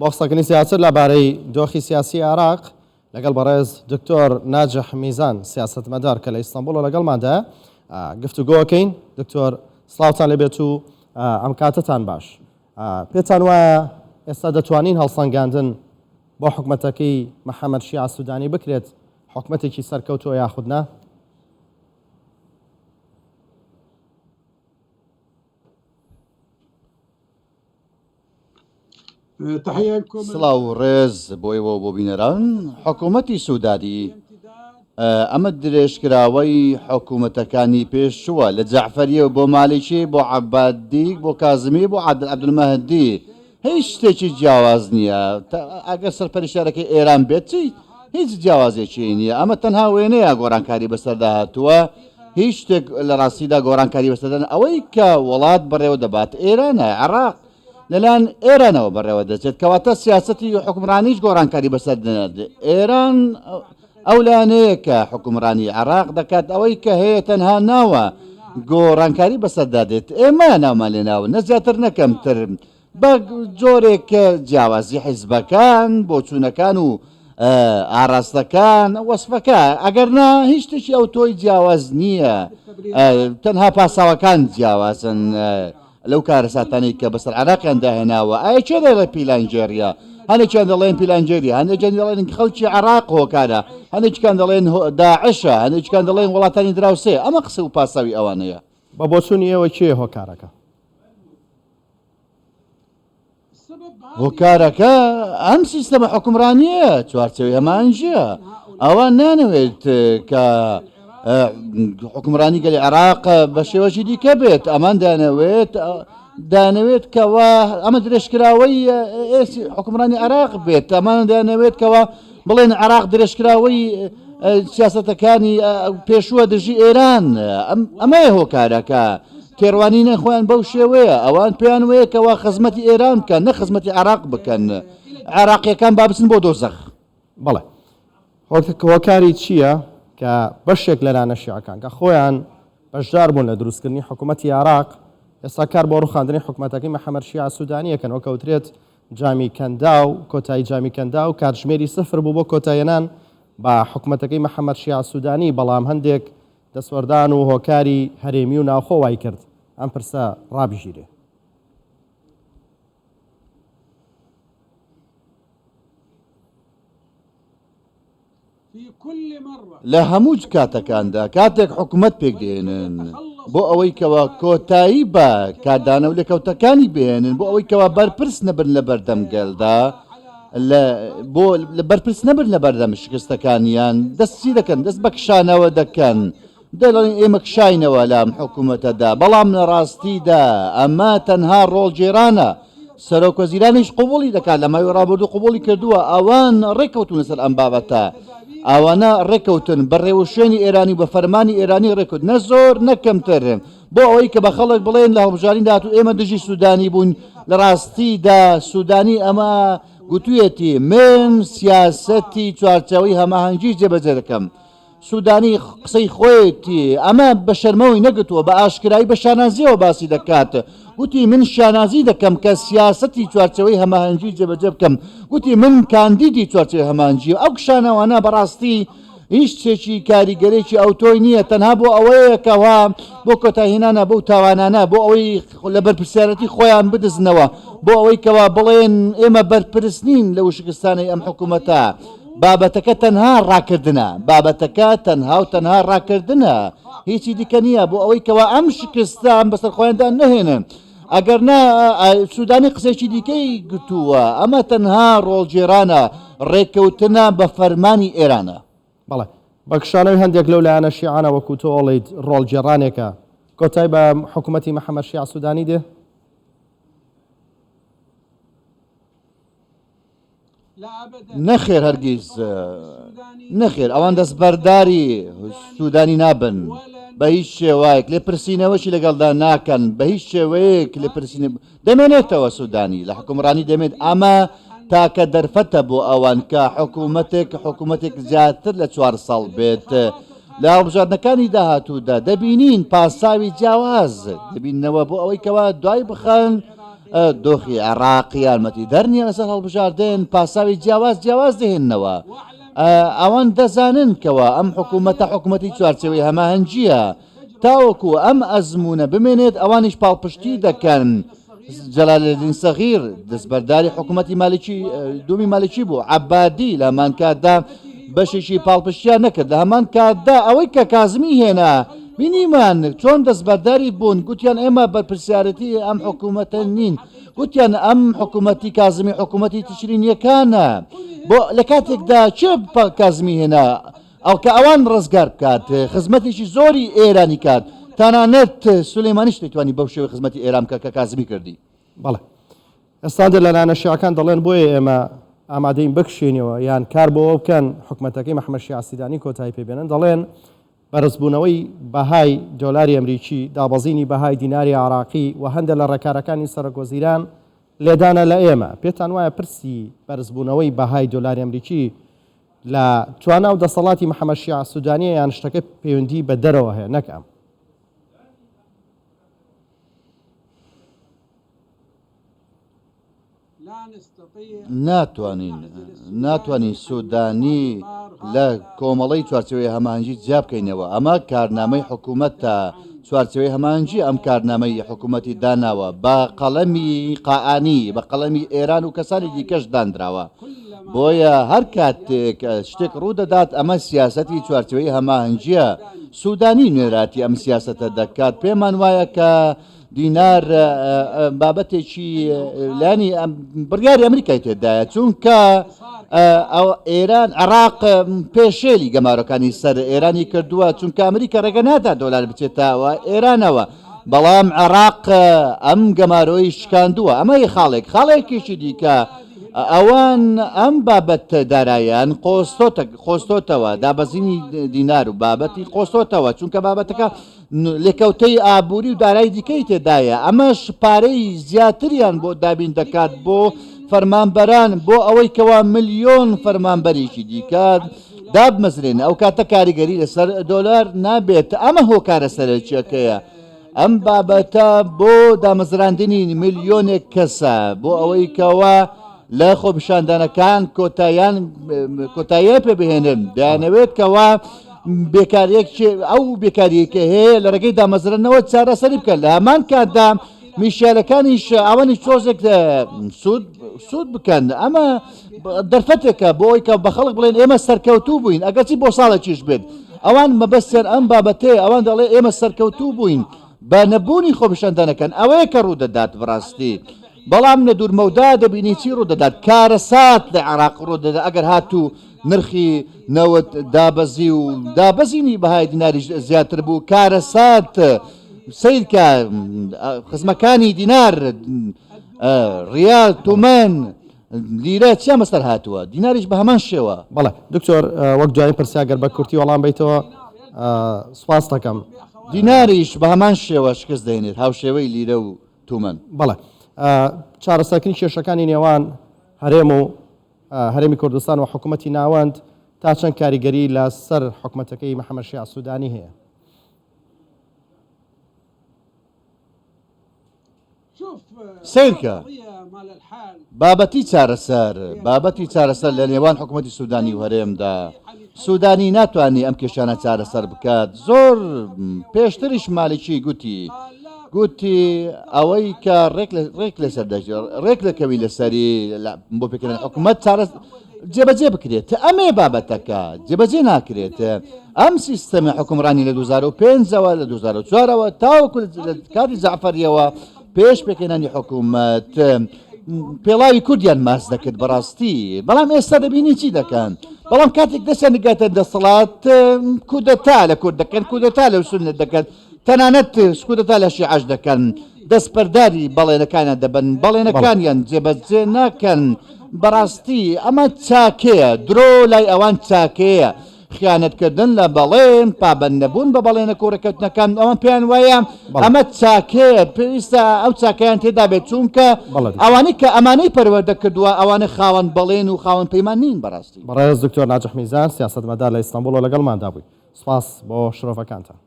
بۆ قسەکردنی زیاتر لەبارەی دۆخی سیاسی عێراق لەگەڵ بەڕێز دکتۆر ناجح میزان سیاسەتمەدار کە لە ئیستانبوڵ لەگەڵماندا گفتوگۆکەین. دکتۆر سڵاوتان لێبێت و ئەم کاتتان باش. پێتان وایە ئێستا دەتوانین هەڵسەنگاندن بۆ حکومەتەکەی محەممەد شیع سوودانی بکرێت حکومەتێکی سەرکەوتووە یاخودنا؟ سڵاو و ڕێز بۆیەوە بۆ بینەران حکوومەتی سوودانی ئەمە درێژکراوەی حکوومەتەکانی پێشووە لە جەعفەریە بۆ مالیکی بۆ عەبادی بۆ کازمی بۆ عەبدولمەهدی هیچ شتێکی جیاواز نییە. ئەگەر سەرپەرشارەکەی ئێران بێت هیچ جیاوازێکی نییە. ئەمە تەنها وێنەیە گۆڕانکاری بەسەردا هاتووە. هیچ شتێک لە ڕاستیدا گۆڕانکاری بەسەردان ئەوەی کە وڵات بەڕێوە دەبات ئێرانە عێراق لەلایەن ئێرانەوە بەڕێوە دەچێت کەواتە سیاسەتی حکومڕانیش گۆڕانکاری بەسەر دێنێت. ئێران ئەو لایەنەیە کە حکومڕانی عێراق دەکات ئەوەی کە هەیە تەنها ناوە گۆڕانکاری بەسەردادێت. ئێمە ناومان لێ ناوە نەزیاتر نەکەمتر بە جۆرێک جیاوازی حیزبەکان بۆ چوونەکان و ئاراستەکان وەسفەکە ئەگەرنا هیچ شتێکی ئەو تۆی جیاواز نییە. تەنها پاساوەکان جیاوازن لەو کارە ساتانەی کە بەسەر عێراقیان داهێناوە. ئایا چێ دەڵێ پیلانجێریە؟ هەندێکیان دەڵێن پیلانجێری، هەندێکیان دەڵێن خەڵکی عێراق هۆکارە، هەندێکیان دەڵێن داعشە، هەندێکیان دەڵێن وڵاتانی دراوسێ. ئەمە قسە و پاساوی ئەوانەیە. بە بۆچوونی ئێوە کێ هۆکارەکە؟ هۆکارەکە ئەم سیستەمە حکومڕانیە چوارچەوەی هەمانژە. ئەوان نانەوێت کە حکومڕانی گەلی عێراق بە شێوەژی دیکە بێت. ئەمان دانەوێت کەوا ئەمە درێژکراوەی حکومڕانی عێراق بێت. ئەمان دانەوێت کەوا بڵێن عێراق درێژکراوەی سیاسەتەکانی پێشووە دژی ئێران. ئەمەیە هۆکارەکە. کێڕوانینە خۆیان بەو شێوەیە. ئەوان پێیان وەیە کەوا خزمەتی ئێران بکەن نە خزمەتی عێراق بکەن. عێراقیەکان با بچن بۆ دۆزەخ. بەڵێ هۆکاری چییە کە بەشێک لە لانە شیعەکان کە خۆیان بەشدار بوون لە دروستکردنی حکوومەتی عێراق ئێستا کار بۆ ڕووخاندنی حکوومەتەکەی محەممەد شیع سوودانیەکەن وە کەوترێت جامی کەندا و کۆتایی جامی کەندا و کاتژمێری سفر بوو بۆ کۆتایەنان بە حکوومەتەکەی محەممەد شیع سوودانی. بەڵام هەندێک دەسوەردان و هۆکاری هەرێمی و ناوخۆ وای کرد ئەم پرسە ڕابژیرێ. لە هەموو کاتەکاندا کاتێک حکوومەت پێک دێنن بۆ ئەوەی کەوا کۆتایی بە کاردانە و لەکەوتەکانی بێنن بۆ ئەوەی کەوا بەرپرس نەبن لە بەردەمگەلدا بۆ لە بەرپرس نەبن لە بەردەم شکستەکانیان دەستی دەکەن دەست بە کشانەوە دەکەن. دەڵێن ئێمە کشاینەوە لام حکوومەتەدا بەڵام لە ڕاستیدا ئەمە تەنها ڕۆڵجێرانە. سەرۆک وەزیرانیش قوبوڵی دەکات لە ماوەی ڕابردوو قوبوڵی کردووە. ئەوان ڕێکەوتون لەسەر ئەم بابەتە. ئەوانە ڕێکەوتن بە ڕێوەشوێنی ئێرانی بە فەرمانی ئێرانی ڕێکوت نە زۆر نەکەمتر بۆ ئەوەی کە بە خەڵک بڵێن لە هەڵبژارین داهاتوو ئێمە دژی سوودانی بوون. لە ڕاستیدا سوودانی ئەمە گوتوویەتی من سیاسەتی چوارچەوەی هەماهەنگی جێبەجێ دەکەم. سوودانی قسەی خۆیەتی ئەمە بە شەرمەوەی نەگوتووە بە ئاشکرایی بە شانازیەوە باسی دەکات. گوتی من شانازی دەکەم کە سیاسەتی چوارچەوەی هەماهەنگی جێبەجێ بکەم. گوتی من کاندیدی چوارچەوەی هەماهەنگی. ئەو شانەوانە بەڕاستی هیچ شتێکی کاریگەرێکی ئەو تۆی نییە تەنها بۆ ئەوەیە کەوا بۆ کۆتاهێنانە بۆ تاوانانە بۆ ئەوەی لە بەرپرسیارەتی خۆیان بدزنەوە بۆ ئەوەی کەوا بڵێن ئێمە بەرپرس نین لە وشکستانی ئەم حکوومەتە. بابەتەکە تەنها ڕاکردنە. بابەتەکە تەنها و تەنها ڕاکردنە هیچی دیکە نییە بۆ ئەوەی کەوا ئەم شکستان بەسەر خۆیاندا نەهێنن. ئەگەر سوودانی قسێکی دیکەی گوتووە ئەمە تەنها ڕۆڵجێرانە ڕێککەوتنە بە فەرمانی ئێرانە. بەڵێ بە کشانەوەی هەندێک لەو لایەنە شیعانە وەکو تۆ ئەڵێیت ڕۆڵجێڕانێکە کۆتای بە حکوومەتی محەممەد شیع سوودانی دێ؟ نەخێر هەرگیز نەخێر. ئەوان دەستبەرداری سوودانی نابن بە هیچ شێوایەک لێپرسینەوەشی لەگەڵدا ناکەن بە هیچ شێوەیەک لێپرسینە دەمێنێتەوە سوودانی لە حکومڕانی دەمێت. ئەمە تاکە دەرفەتە بۆ ئەوان کە حکوومەتێک زیاتر لە 4 ساڵ بێت. لە هەڵبژاردنەکانی داهاتوودا دەبینین پاساوی جیاواز دەبینەوە بۆ ئەوەی کەوا دوای بخەن دۆخی عێراق یارمەتی دەرنیە لەسەر هەڵبژاردن پاساوی جیاواز دێننەوە ئەوان دەزانن کەەوە ئەم حکوومەتە حکوومەتی چوارچەوەی هەماهەنگیە تاوەکو ئەم ئەزمونە بمێنێت ئەوانیش پاڵپشتی دەکەن جەلالەدین سەغیر دەستبەرداری حکوومەتی مالیکی دومی مالیکی بوو عەبادی لە هەمان کاتدا بەشێکی پاڵپشتیان نەکرد لە هەمان کاتدا ئەوەی کە کازمی هێنا بینیمان چۆن دەستبەرداری بوون گوتیان ئێمە بەرپرسیارەتی ئەم حکوومەتە نین گوتیان ئەم حکوومەتی کازمی حکوومەتی تشرینیەکانە بۆ لە کاتێکدا چێ کازمی هێنا ئەو کە ئەوان ڕزگار بکات خزمەتێکی زۆری ئێرانی کات تانانەت سولەیمانیش دەتوانی بەو شێوەی خزمەتی ئێران کە کازمی کردی بەڵێ ئێستا لە لایەنە شیعەکان دەڵێن بۆیە ئێمە ئامادەین بکشێنەوە یان کار بۆەوە بکەن حکوومەتەکەی مەحمەد شیع سودانی کۆتایی پێبێنن دەڵێن بەرزبوونەوەی بەهای دۆلاری ئەمریکی دابەزینی بەهای دیناری عراقی و هەندێک لە ڕێکارەکانی سەرۆکوەزیران لێدانە لە ئێمە پێتان وایە پرسی بەرزبوونەوەی بەهای دۆلاری ئەمریکی لە توانە و دەسەڵاتی مەحمەد شیع سودانیە یان شتەکە پەیوەندی بە دەرەوە هەیە نەکەم ناتوانین سودانی لە کۆمەڵی چوارچەوەی هەماهەنگی جیا بکەینەوە ئەمە کارنامەی حکوومەتە چوارچەوەی هەماهەنگی ئەم کارنامەی حکوومەتی داناوە بە قەڵەمی قائانی بە قەڵەمی ئێران و کەسانی دیکەش دانراوە بۆیە هەر کاتێک شتێک ڕوودەدات ئەمە سیاسەتی چوارچەوەی هەماهەنگیە سودانی نوێراتی ئەم سیاسەتە دەکات پێمان وایە کە دینار بابەتێکی لانی بڕیاری ئەمریکای تێدایە چونکە ئێران عێراق پێشێلی گەمارەکانی سەر ئێرانی کردووە چونکە ئەمریکا ڕێگە نادا دۆلار بچێتەوە ئێرانەوە بەڵام عێراق ئەم گەمارۆی شکاندووە ئەمە خاڵێکیشی دیکە ئەوان ئەم بابەت داراییان خۆستۆتەوە دابەزینی دینار و بابەتی خۆستۆتەوە چونکە بابەتەکە لێکەوتەی ئابووری و دارایی دیکەی تێدایە ئەمەش پارەی زیاتریان بۆ دابین دەکات بۆ فەرمانبەران بۆ ئەوەی کەوا ملیۆن فەرمانبەرێکی دیکات دابمەزرێن ئەو کاتە کاریگەری لەسەر دۆلار نابێت ئەمە هۆکارە سەرچیەکەیە ئەم بابەتە بۆ دامەزراندنی ملیۆنێک کەسە بۆ ئەوەی کەوا لە خۆپیشاندانەکان کۆتاییە پێبهێنن دەیانەوێت کەوا بێکاریەک ئەو بێکاریەکە هەیە لە ڕێگەی دامەزرانەوە چارەسەری بکەن لە هەمان کاتدا میشالەکانیش ئەوانی چۆزێک سوود بکەن ئەمە دەرفەتێکە بۆ ئەوی کە بە خەڵک بڵێن ئێمە سەرکەوتوو بووین ئەگەرچی بۆ ساڵێکیش بێت ئەوان مەبەستیان ئەم بابەتەیە ئەوان دەڵێ ئێمە سەرکەوتوو بووین بە نەبوونی خۆپیشاندانەکان ئەوەیە کە ڕوودەدات بڕاستی بەڵام لە دوورمەودا دەبینی چی ڕوودەدات کارەسات لە عێراق ڕوودەدا ئەگەر هاتوو نرخی نەوت دابەزی و دابەزینی بەهای دیناری زیاتر بوو کارەسات سیرکە خزمەکانی دینار ریال تومەن لیرە چیا مەسەر هاتووە دیناریش بە هەمان شێوە بەڵێ دکتۆر وەک دوای پرسیاگەر بە کورتی وەڵام بیتەوە سوپاس دەکەم دیناریش بە هەمان شێوە شکست دێنێت هاوشێوەی لیرە و تومەن بەڵێ چارەسەرکردنی کێشەکانی نێوان هەرێم و هەرێمی کوردستان و حکوومەتی ناوەند تا چەند کاریگەری لە سەر حکوومەتەکەی مەحەمەد شیع سودانی هەیە سیرکە بابەتی چارەسەر لە نێوان حکوومەتی سودانی و هەرێمدا سودانی ناتوانانی ئەم کێشانە چارەسەر بکات زۆر پێشتریش مالکی گوتی ئەوەی کە ڕێک لەسەر ڕێک لەکەوی لەسەری بۆ پێکردن حکوومەت جێبەجێ بکرێت ئەمێ بابەتەکە جێبەجێ ناکرێت ئەم سیستەمی حکومڕانی لە 2005ەوە لە 2004ەوە تاوەکو کاتی جەعفەریەوە پێش پێکەنانی حکوومەت پێڵاوی کوردیان ماس دەکرد بەڕاستی بەڵام ئێستا دەبینی چی دەکەن بەڵام کاتێک دەستیان نگاتە دەسەڵات کودەتا لە کورد دەکەن کودەتا لە سونەت دەکەن تەنانەت کودەتا لە شیعەش دەکەن دەستبەرداری بەڵێنەکانیان دەبن بەڵێنەکانیان جێبەجێ ناکەن بەڕاستی ئەمە چاکەیە درۆ لای ئەوان چاکەیە خیانەتکردن لە بەڵێن پابەند نەبوون بە بەڵێنە کۆڕەکەوتنەکان ئەوان پێیان وایە ئەمە چاکەیە پێویستە ئەو چاکەیان تێدا بێت چونکە ئەوانەی کە ئەمانەی پەروەردە کردووە ئەوانە خاوەن بەڵێن و خاوەن پەیمان نین بەڕاستی بەڕێز دکتۆر ناجح میزان سیاسەتمەدار لە ئیستانبوڵ لەگەڵماندا بووی سپاس بۆ شرۆفەکانتان